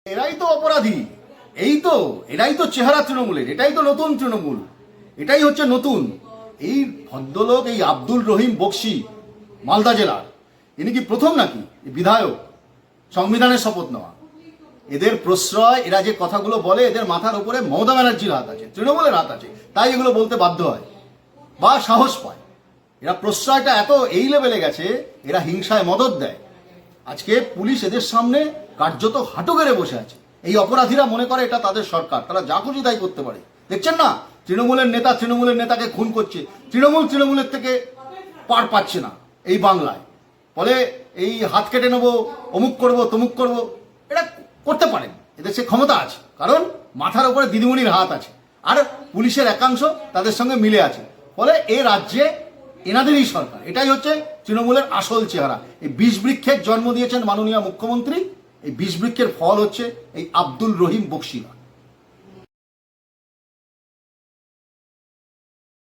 এরাই তো অপরাধী। এরাই তো চেহারা তৃণমূলের। এটাই তো নতুন তৃণমূল। এটাই হচ্ছে নতুন। এই ভদ্রলোক, এই আব্দুল রহিম বক্সি, মালদা জেলার, ইনি কি প্রথম নাকি বিধায়ক সংবিধানের শপথ নেওয়া? এদের প্রশ্রয়, এরা যে কথাগুলো বলে, এদের মাথার উপরে মমতা ব্যানার্জির হাত আছে, তৃণমূলের হাত আছে, তাই এগুলো বলতে বাধ্য হয় বা সাহস পায়। এরা প্রশ্রয়টা এত এই লেভেলে গেছে, এরা হিংসায় মদত দেয়। আজকে পুলিশ এদের সামনে কার্যত হাঁটু গেড়ে বসে আছে। এই অপরাধীরা মনে করে এটা তাদের সরকার, তারা যা খুশি তাই করতে পারে। দেখছেন না, তৃণমূলের নেতাকে খুন করছে, তৃণমূলের থেকে পার পাচ্ছে না এই বাংলায়। বলে এই হাত কেটে নেবো, অমুক করবো, তমুক করবো। এটা করতে পারেন, এদের সে ক্ষমতা আছে, কারণ মাথার উপরে দিদিমণির হাত আছে, আর পুলিশের একাংশ তাদের সঙ্গে মিলে আছে। ফলে এই রাজ্যে এনাদেরই সরকার। এটাই হচ্ছে তৃণমূলের আসল চেহারা। এই বিষ বৃক্ষের জন্ম দিয়েছেন মাননীয় মুখ্যমন্ত্রী। এই বিষ বৃক্ষের ফল হচ্ছে এই আব্দুল রহিম বক্সিরা।